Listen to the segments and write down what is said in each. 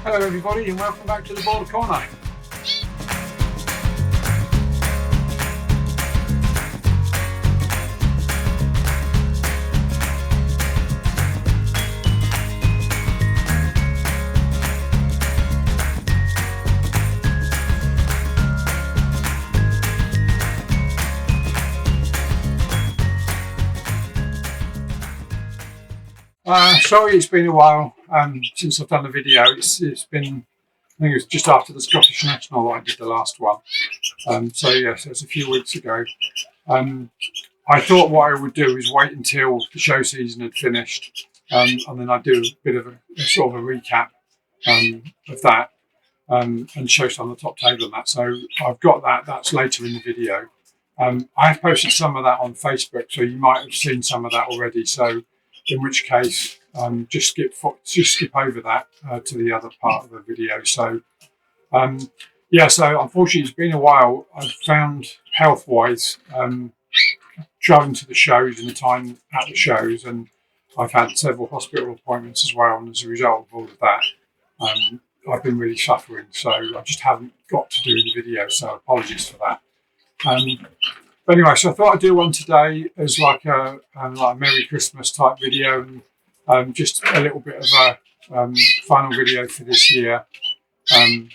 Hello everybody and welcome back to the Border Corner. Sorry it's been a while since I've done a video. It's been, I think it was just after the Scottish National that I did the last one. So yes, it was a few weeks ago. I thought what I would do is wait until the show season had finished and then I'd do a bit of a sort of a recap of that and show some of the top table and that. So I've got that, that's later in the video. I have posted some of that on Facebook, so you might have seen some of that already. So in which case, just skip over that to the other part of the video. So, yeah, so unfortunately it's been a while. I've found health-wise, travelling to the shows and the time at the shows, and I've had several hospital appointments as well, and as a result of all of that, I've been really suffering. So I just haven't got to do the video, so apologies for that. But anyway, so I thought I'd do one today as like a Merry Christmas type video, and just a little bit of a final video for this year. I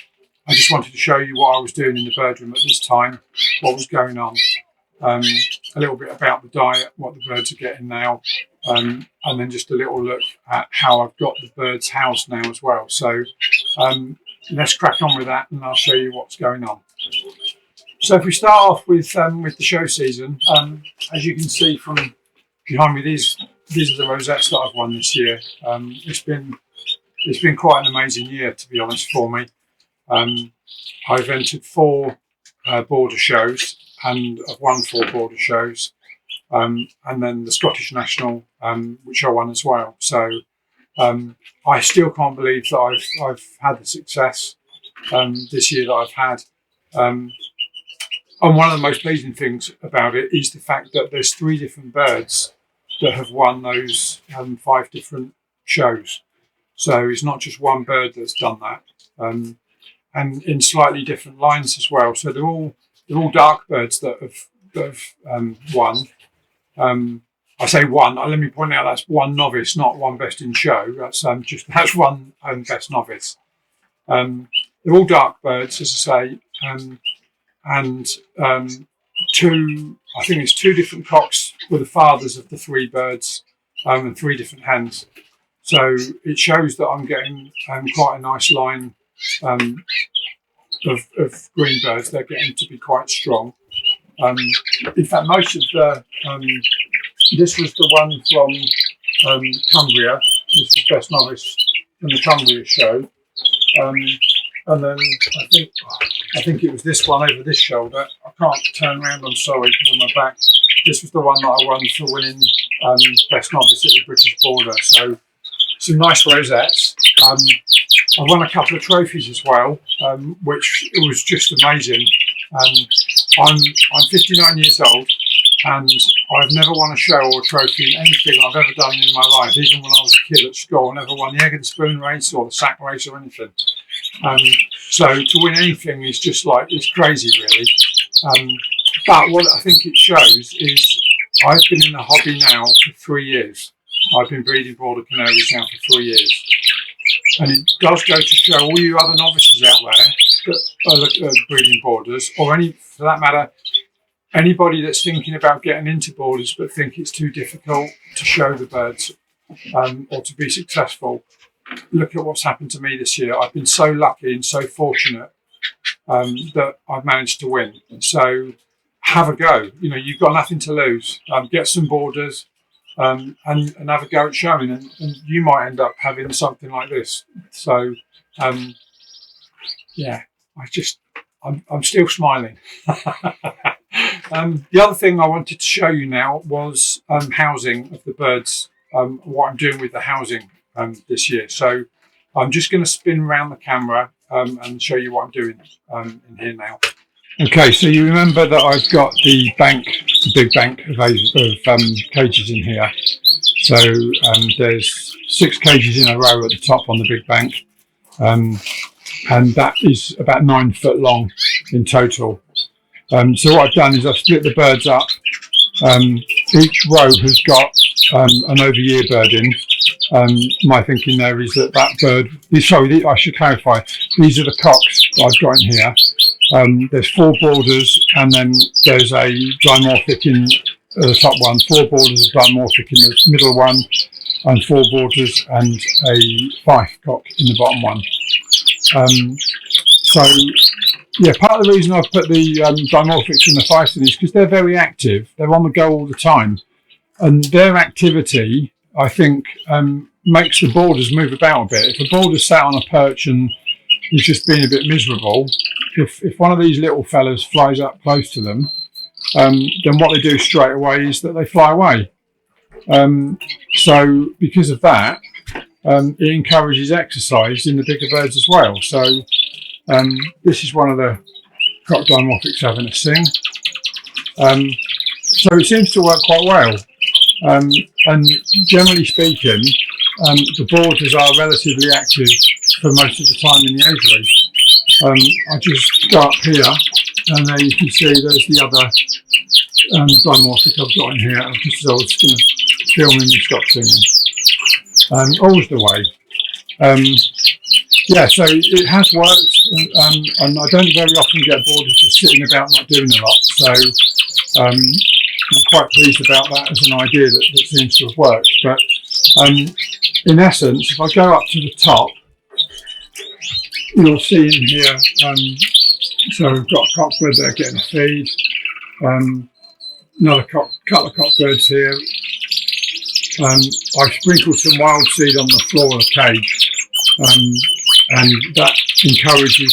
just wanted to show you what I was doing in the bird room at this time, what was going on, a little bit about the diet, what the birds are getting now, and then just a little look at how I've got the birds housed now as well. So let's crack on with that and I'll show you what's going on. So if we start off with the show season, as you can see from behind me, these are the rosettes that I've won this year. It's been quite an amazing year, to be honest, for me. I've entered 4 border shows and I've won 4 border shows, and then the Scottish National, which I won as well. So I still can't believe that I've had the success this year that I've had. And one of the most pleasing things about it is the fact that there's 3 different birds that have won those 5 different shows. So it's not just one bird that's done that, and in slightly different lines as well. So they're all dark birds that have won. I say one. Let me point out that's one novice, not one best in show. That's one best novice. They're all dark birds, as I say. And 2 different cocks were the fathers of the 3 birds, and 3 different hens. So it shows that I'm getting quite a nice line of green birds. They're getting to be quite strong. In fact, most of the this was the one from Cumbria. This is best novice from the Cumbria show. And then I think it was this one over this shoulder. I can't turn around, I'm sorry, because of my back. This was the one that I won for winning Best Novice at the British Border. So some nice rosettes. I won a couple of trophies as well, which it was just amazing. I'm 59 years old and I've never won a show or a trophy, anything I've ever done in my life. Even when I was a kid at school, I never won the egg and spoon race or the sack race or anything. So to win anything is just like, it's crazy really. But what I think it shows is I've been in the hobby now for 3 years. I've been breeding border canaries now for 3 years. And it does go to show all you other novices out there that are breeding borders, or for that matter, anybody that's thinking about getting into borders but think it's too difficult to show the birds or to be successful. Look at what's happened to me this year. I've been so lucky and so fortunate that I've managed to win. So have a go. You know, you've got nothing to lose. Get some borders and have a go at showing, and you might end up having something like this. So yeah, I'm still smiling. The other thing I wanted to show you now was housing of the birds. What I'm doing with the housing this year. So I'm just going to spin around the camera and show you what I'm doing in here now. Okay, so you remember that I've got the bank, the big bank of cages in here. So there's 6 cages in a row at the top on the big bank, and that is about 9 foot long in total. So what I've done is I've split the birds up. Each row has got an over-year bird in. My thinking there is that bird, sorry, I should clarify, these are the cocks that I've got in here. There's 4 boarders, and then there's a dimorphic in the top one, 4 boarders, a dimorphic in the middle one, and 4 boarders and a fife cock in the bottom one. So yeah, part of the reason I've put the dimorphics and the fifes in is because they're very active. They're on the go all the time, and their activity, I think, makes the boarders move about a bit. If a boarder sat on a perch and is just being a bit miserable, if one of these little fellas flies up close to them, then what they do straight away is that they fly away. So because of that, it encourages exercise in the bigger birds as well. So this is one of the cock dimorphics having a sing. So it seems to work quite well. And generally speaking, the boarders are relatively active for most of the time in the aviary. I just go up here, and there you can see there's the other dimorphic I've got in here. Just as I was going to film him and stop singing. All's the way. Yeah, so it has worked, and I don't very often get boarders just sitting about not doing a lot. So I'm quite pleased about that as an idea that seems to have worked. But in essence, if I go up to the top, you'll see in here, so we've got a cockbird there getting a feed, another couple of cockbirds here. I've sprinkled some wild seed on the floor of the cage, and that encourages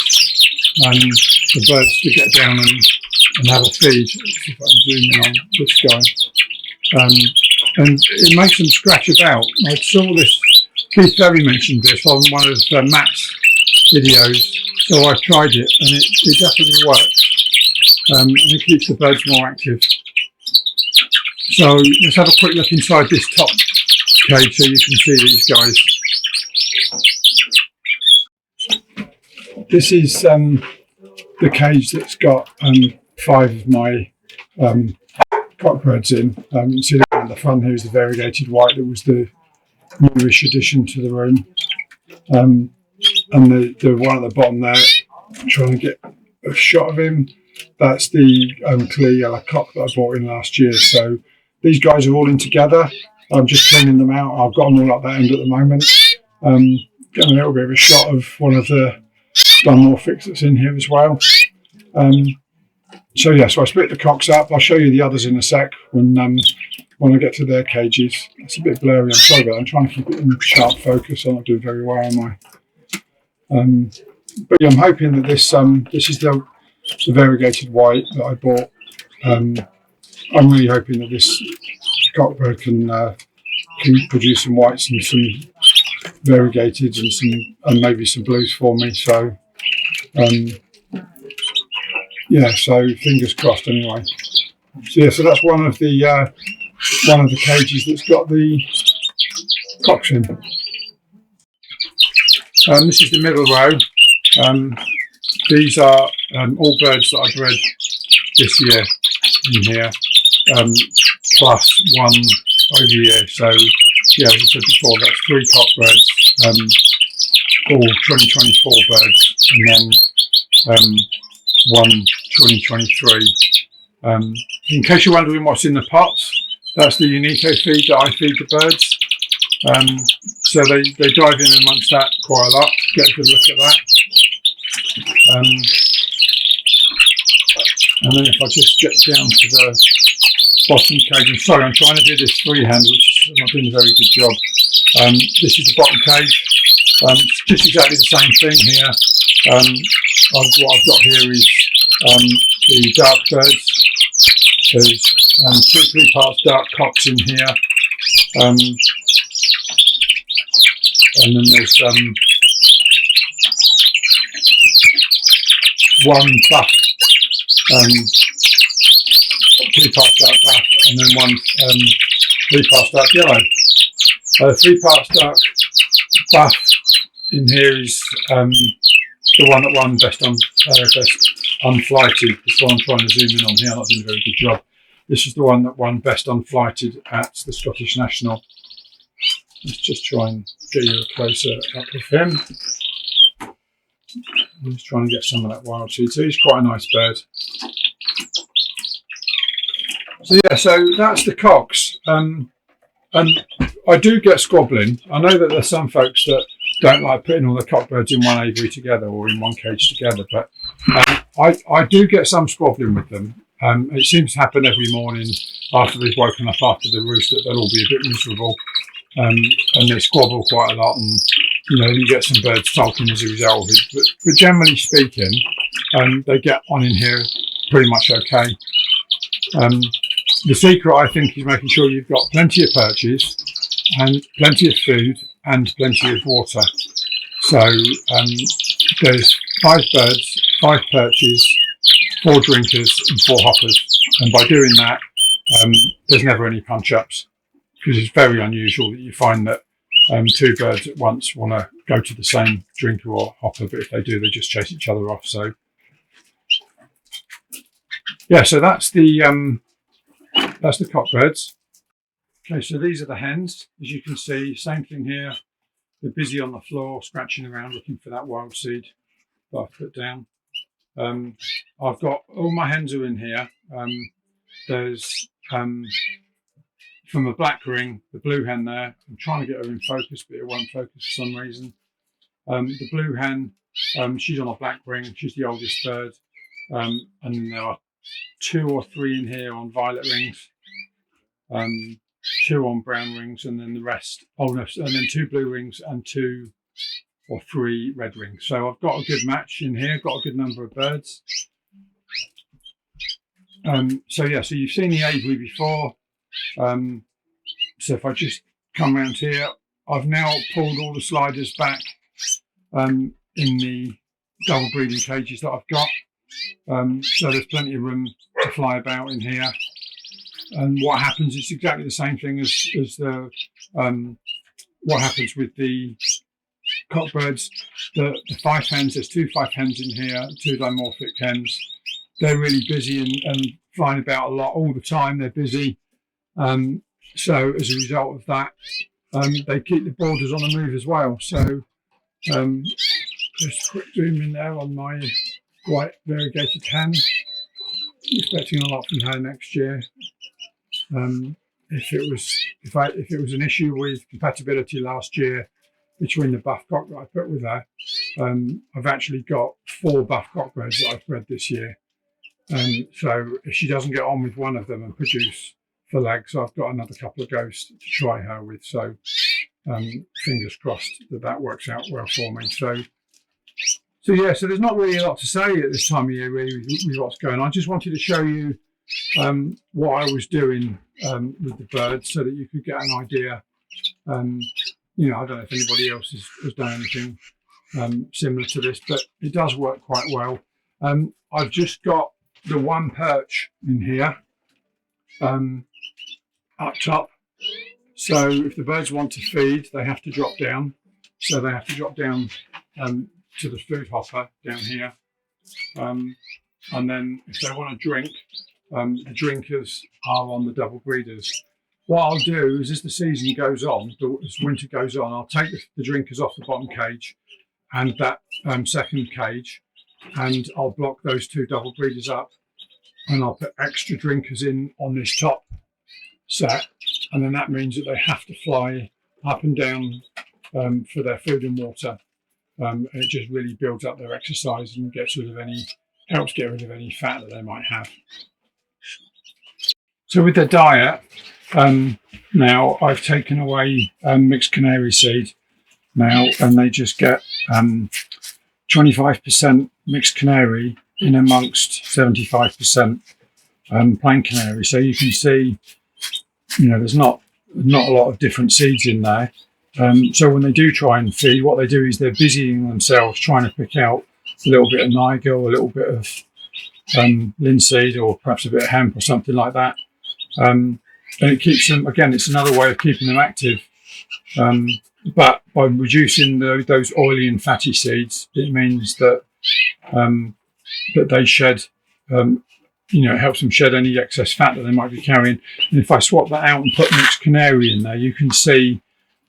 the birds to get down and have a feed. Let's see if I can zoom in on this guy. And it makes them scratch about. I saw this, Keith Ferry mentioned this on one of Matt's videos, so I tried it, and it definitely works. And it keeps the birds more active. So let's have a quick look inside this top cage so you can see these guys. This is the cage that's got 5 of my cockbirds in. You can see the one at the front here is the variegated white that was the newish addition to the room. And the one at the bottom there, I'm trying to get a shot of him. That's the clear yellow cock that I bought in last year. So these guys are all in together. I'm just cleaning them out. I've got them all at that end at the moment. Getting a little bit of a shot of one of the dimorphics that's in here as well. So yeah, so I split the cocks up. I'll show you the others in a sec when I get to their cages. It's a bit blurry, I'm sorry about that. I'm trying to keep it in sharp focus. I'm not doing very well, am I? But yeah, I'm hoping that this is the variegated white that I bought. I'm really hoping that this cockbird can produce some whites and some variegated and maybe some blues for me. So yeah, so fingers crossed anyway. So yeah, so that's one of the cages that's got the cocks in. This is the middle row. These are all birds that I bred this year in here, plus one over year. So yeah, as I said before, that's 3 cockbirds, all 2024 birds, and then one 2023. In case you're wondering what's in the pots, that's the Unico feed that I feed the birds. So they dive in amongst that quite a lot. Get a good look at that. And then if I just get down to the bottom cage, I'm sorry, I'm trying to do this freehand, which I'm not doing a very good job. This is the bottom cage. It's just exactly the same thing here. What I've got here is the dark birds. There's 3 parts dark cocks in here. And then there's one buff, 3 parts dark buff, and then one 3 parts dark yellow. 3 parts dark buff in here is the one that won best unflighted. This one I'm trying to zoom in on here. I'm not doing a very good job. This is the one that won best unflighted at the Scottish National. Let's just try and get you a closer up of him. I'm just trying to get some of that wild seed. So he's quite a nice bird. So yeah, so that's the cocks. And I do get squabbling. I know that there's some folks that don't like putting all the cockbirds in one aviary together or in one cage together, but I do get some squabbling with them. It seems to happen every morning after they've woken up after the roost that they'll all be a bit miserable, and they squabble quite a lot, and you get some birds sulking as a result of it. But generally speaking, they get on in here pretty much okay. The secret, I think, is making sure you've got plenty of perches and plenty of food and plenty of water. So there's 5 birds, 5 perches, 4 drinkers and 4 hoppers. And by doing that, there's never any punch-ups, because it's very unusual that you find that 2 birds at once want to go to the same drinker or hopper, but if they do, they just chase each other off. So yeah, so that's the cockbirds. Okay, so these are the hens. As you can see, same thing here. They're busy on the floor, scratching around, looking for that wild seed that I've put down. I've got all my hens are in here. There's from a black ring, the blue hen there. I'm trying to get her in focus, but it won't focus for some reason. The blue hen, she's on a black ring. She's the oldest bird. And then there are 2 or 3 in here on violet rings. 2 on brown rings, and then the rest. Oh no, and then 2 blue rings and 2 or 3 red rings. So I've got a good match in here. Got a good number of birds. So yeah, so you've seen the aviary before. So if I just come around here, I've now pulled all the sliders back in the double breeding cages that I've got. So there's plenty of room to fly about in here. And what happens is exactly the same thing as the what happens with the cockbirds. The 5 hens, there's 2 5 hens in here, 2 dimorphic hens. They're really busy and flying about a lot all the time. They're busy. So as a result of that, they keep the boarders on the move as well. So just quick zoom in there on my white variegated hen. Expecting a lot from her next year. If it was an issue with compatibility last year between the buff cock that I put with her, I've actually got 4 buff cockbirds that I've bred this year. So if she doesn't get on with one of them and produce for legs, I've got another couple of ghosts to try her with. So fingers crossed that works out well for me. So yeah, so there's not really a lot to say at this time of year really with what's going on. I just wanted to show you what I was doing with the birds so that you could get an idea. I don't know if anybody else has done anything similar to this, but it does work quite well. I've just got the 1 perch in here up top. So if the birds want to feed, they have to drop down. So they have to drop down to the food hopper down here. And then if they want to drink, the drinkers are on the double breeders. What I'll do is as the season goes on, as winter goes on, I'll take the drinkers off the bottom cage and that second cage, and I'll block those 2 double breeders up, and I'll put extra drinkers in on this top set, and then that means that they have to fly up and down for their food and water. And it just really builds up their exercise and helps get rid of any fat that they might have. So with their diet, now I've taken away mixed canary seed now, and they just get 25% mixed canary in amongst 75% plain canary. So you can see, there's not a lot of different seeds in there. So when they do try and feed, what they do is they're busying themselves trying to pick out a little bit of nigel, a little bit of linseed, or perhaps a bit of hemp or something like that. And it keeps them, again, it's another way of keeping them active. but by reducing those oily and fatty seeds, it means that that they shed. It helps them shed any excess fat that they might be carrying. And if I swap that out and put mixed canary in there, you can see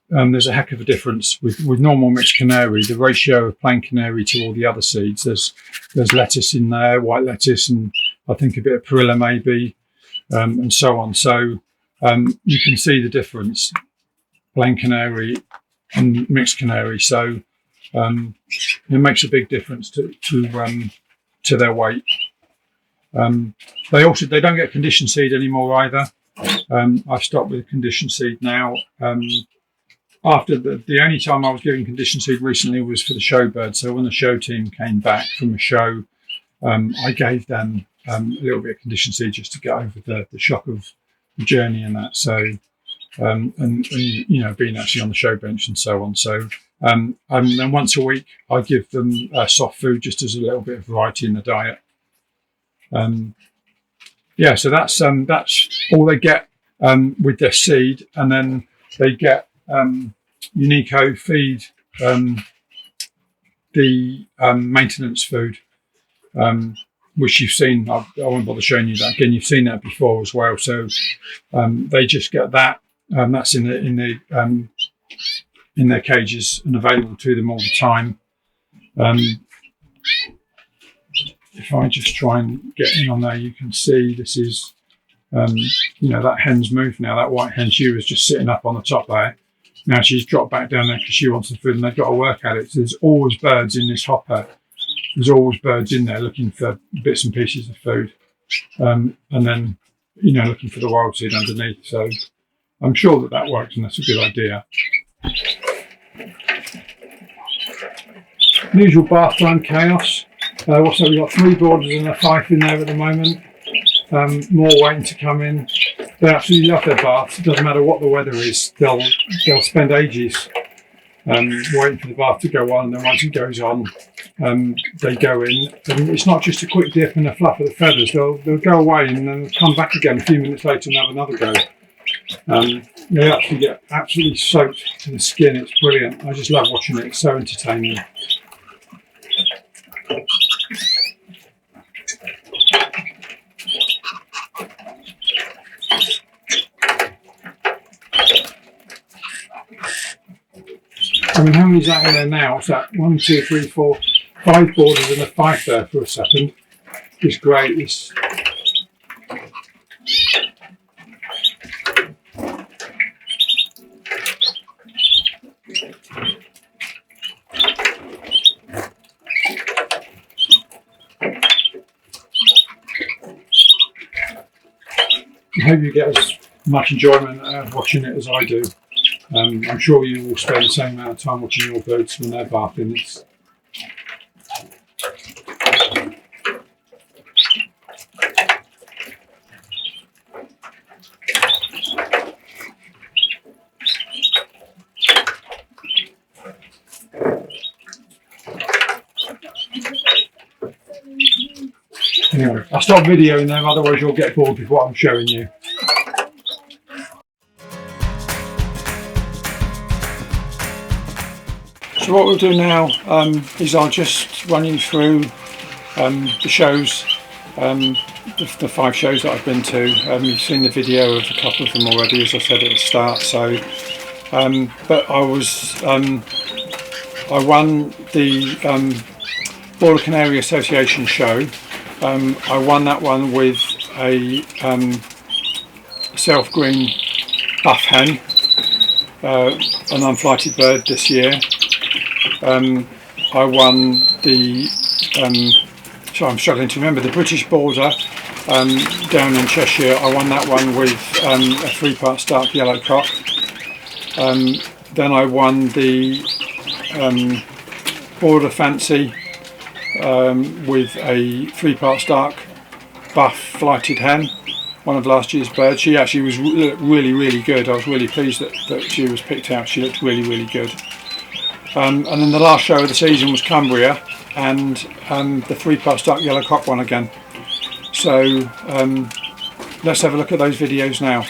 there's a heck of a difference with normal mixed canary. The ratio of plain canary to all the other seeds, there's lettuce in there, white lettuce, and I think a bit of perilla maybe, and so on. So you can see the difference, plain canary and mixed canary. So it makes a big difference to their weight. They don't get conditioned seed anymore either. I've stopped with conditioned seed now. After the only time I was giving conditioned seed recently was for the show birds. So when the show team came back from a show, I gave them a little bit of conditioned seed just to get over the shock of the journey and that. So and being actually on the show bench and so on. So and then once a week I give them soft food just as a little bit of variety in the diet. So that's all they get with their seed, and then they get Unico feed, the maintenance food, which you've seen. I won't bother showing you that again. You've seen that before as well. So they just get that. That's in their cages and available to them all the time. If I just try and get in on there, you can see this is, that hen's moved now. That white hen, she was just sitting up on the top there. Now she's dropped back down there because she wants some food, and they've got to work at it. So there's always birds in this hopper. There's always birds in there looking for bits and pieces of food, and then looking for the wild seed underneath. So I'm sure that works, and that's a good idea. Usual bath time chaos. What's that? We've got 3 boarders and a fife in there at the moment. More waiting to come in. They absolutely love their baths. It doesn't matter what the weather is. They'll spend ages waiting for the bath to go on. And then once it goes on, they go in. And it's not just a quick dip and a fluff of the feathers. They'll go away and then come back again a few minutes later and have another go. They actually get absolutely soaked to the skin. It's brilliant. I just love watching it. It's so entertaining. I mean, how many is that in there now? It's that 1, 2, 3, 4, 5 boarders and a fife there for a second. It's great. I hope you get as much enjoyment out of watching it as I do. I'm sure you will spend the same amount of time watching your birds when they're bathing. Anyway, I'll stop videoing them, otherwise you'll get bored with what I'm showing you. So what we'll do now is I'll just run you through the shows, the 5 shows that I've been to. You've seen the video of a couple of them already, as I said at the start. So, but I won the Border Canary Association show. I won that one with a self-green buff hen, an unflighted bird this year. I won the, sorry, I'm struggling to remember, the British Border down in Cheshire. I won that one with a 3-part stark yellow cock. Then I won the Border Fancy with a 3-part stark buff flighted hen, one of last year's birds. She actually was really good. I was really pleased that she was picked out. She looked really good. And then the last show of the season was Cumbria, and the 3-part stark yellow cock one again. So let's have a look at those videos now.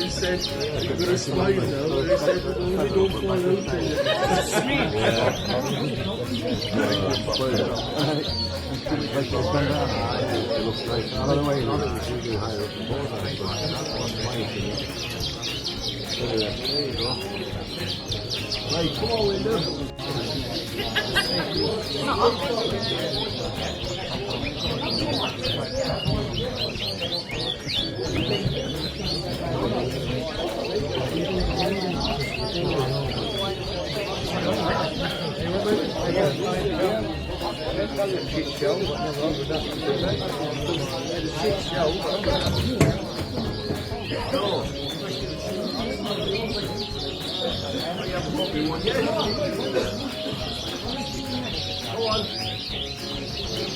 He said, you've got to explain though, he said, we don't find Right, come on, Linda. Go on.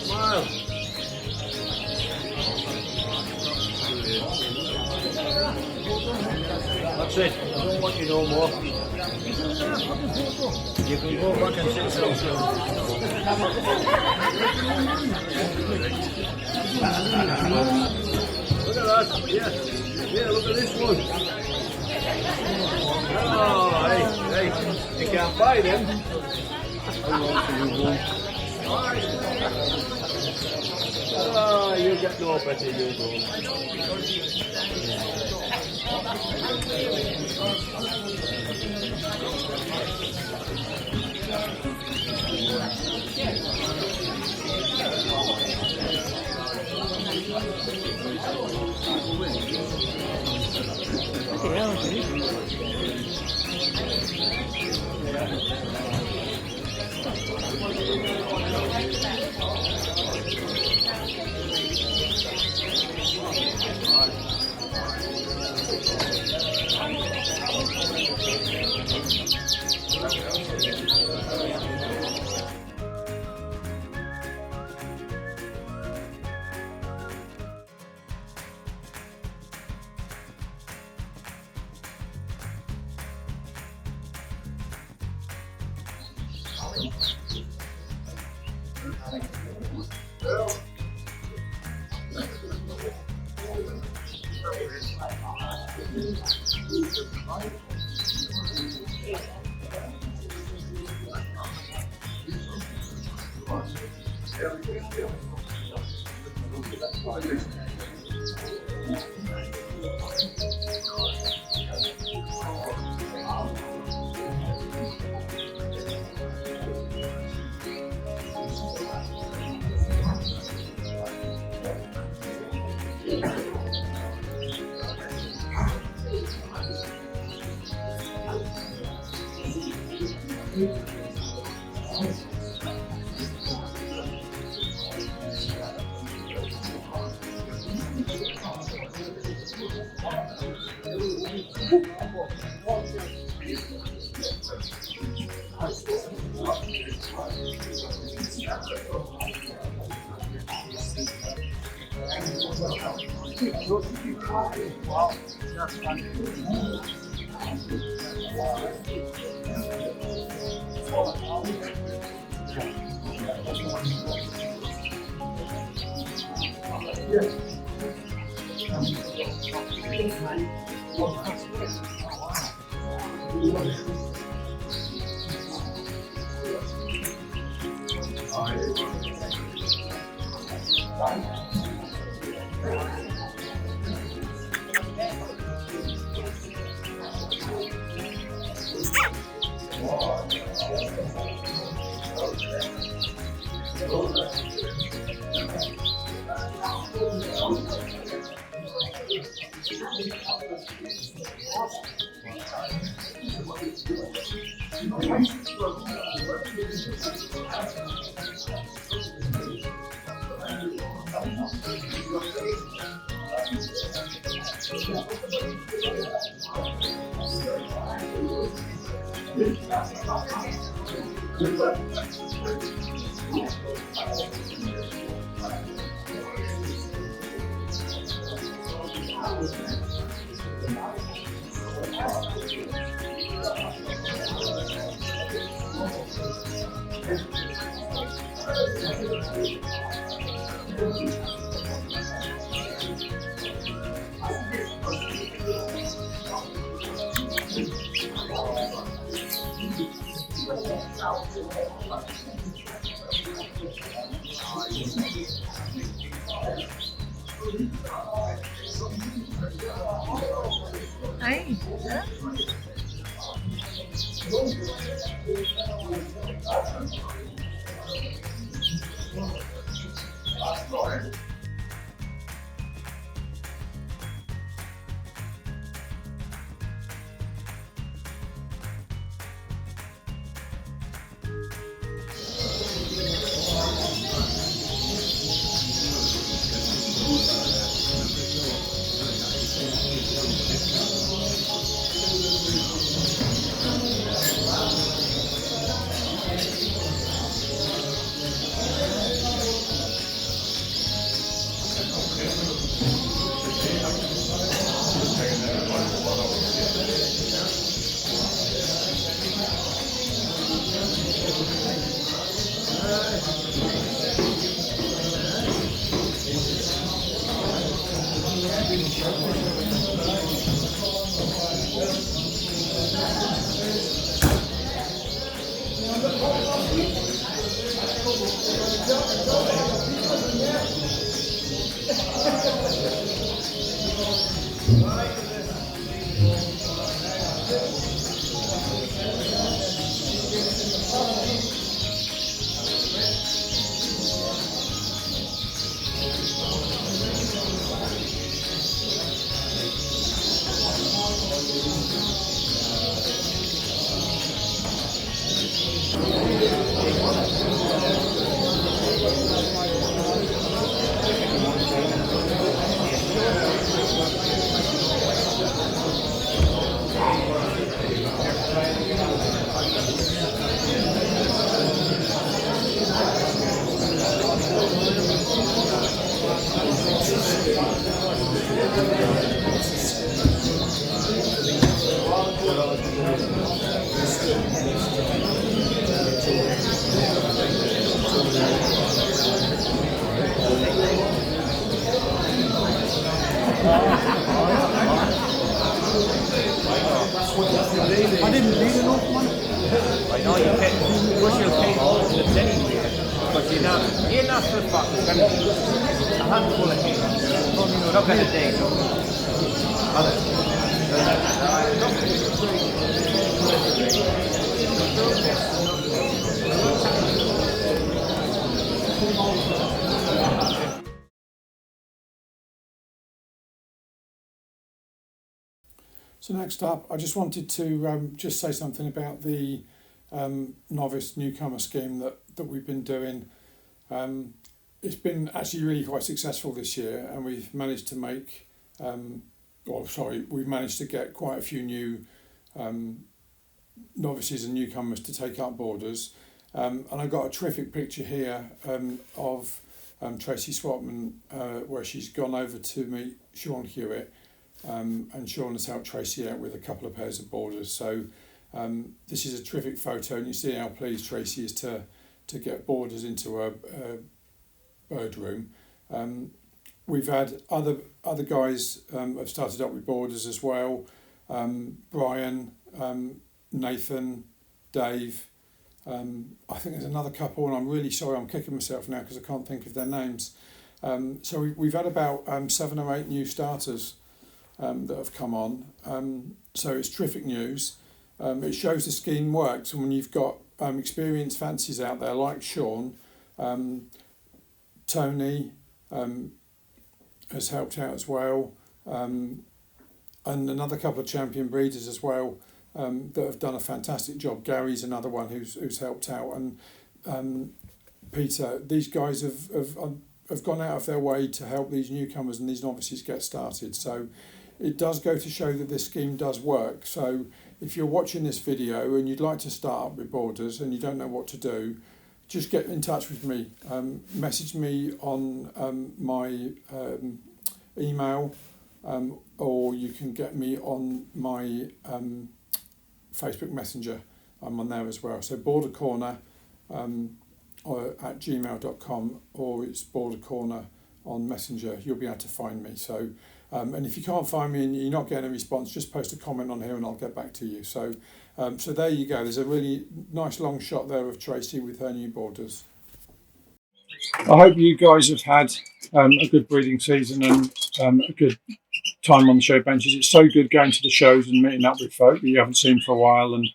Smile. That's it. I don't want you no more. You can go back and sit down. Look at that. Yeah. Yeah, look at this one. Oh, hey, hey. You can't buy them. Oh, you you'll get no better, you'll go. Ay, I didn't read an awful one. I know you can push your cake all to the anyway, but you're not for fuck. It's gonna be a handful of cake. Look at the day. So next up, I just wanted to just say something about the Novice Newcomer Scheme that we've been doing. It's been actually really quite successful this year, and we've managed to make, we've managed to get quite a few new novices and newcomers to take up boarders. And I've got a terrific picture here of Tracy Swatman, where she's gone over to meet Sean Hewitt. And Sean has helped Tracy out with a couple of pairs of boarders. So this is a terrific photo, and you see how pleased Tracy is to get boarders into a bird room. We've had other guys have started up with boarders as well. Brian, Nathan, Dave. I think there's another couple, and I'm really sorry, I'm kicking myself now because I can't think of their names. So we've had about 7 or 8 new starters that have come on. So it's terrific news. It shows the scheme works, and when you've got experienced fancies out there like Sean, Tony has helped out as well, and another couple of champion breeders as well that have done a fantastic job. Gary's another one who's helped out, and Peter. These guys have gone out of their way to help these newcomers and these novices get started. So it does go to show that this scheme does work. So if you're watching this video and you'd like to start up with boarders and you don't know what to do, just get in touch with me. Message me on my email, or you can get me on my Facebook Messenger. I'm on there as well. So Border Corner or at gmail.com, or it's Border Corner on Messenger. You'll be able to find me. So and if you can't find me and you're not getting a response, just post a comment on here and I'll get back to you. So so there you go. There's a really nice long shot there of Tracy with her new boarders. I hope you guys have had a good breeding season and a good time on the show benches. It's so good going to the shows and meeting up with folk that you haven't seen for a while and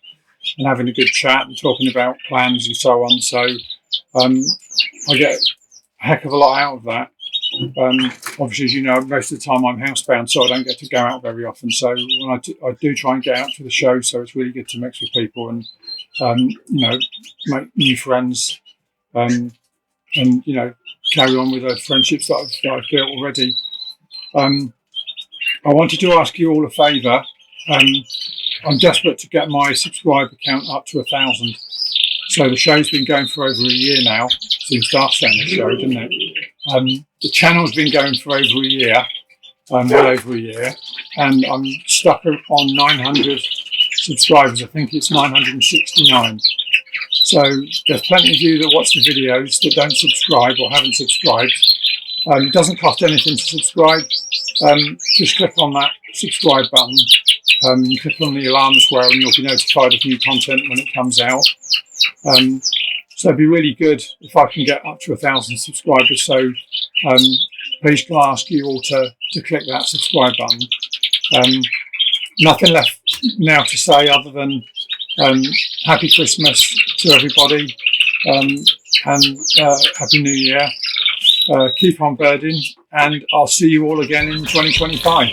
having a good chat and talking about plans and so on. So I get a heck of a lot out of that. Obviously, as you know, most of the time I'm housebound, so I don't get to go out very often. So when I do try and get out to the show, so it's really good to mix with people and make new friends and carry on with those friendships that I've built already. I wanted to ask you all a favour. I'm desperate to get my subscriber count up to 1,000. So the show's been going for over a year now. Seems daft saying the show, doesn't it? The channel's been going for over a year, well over a year, and I'm stuck on 900 subscribers. I think it's 969. So there's plenty of you that watch the videos that don't subscribe or haven't subscribed. It doesn't cost anything to subscribe. Just click on that subscribe button. You click on the alarm as well, and you'll be notified of new content when it comes out. So it'd be really good if I can get up to 1,000 subscribers. So please can I ask you all to click that subscribe button. Nothing left now to say other than happy Christmas to everybody and happy New Year. Keep on birding, and I'll see you all again in 2025.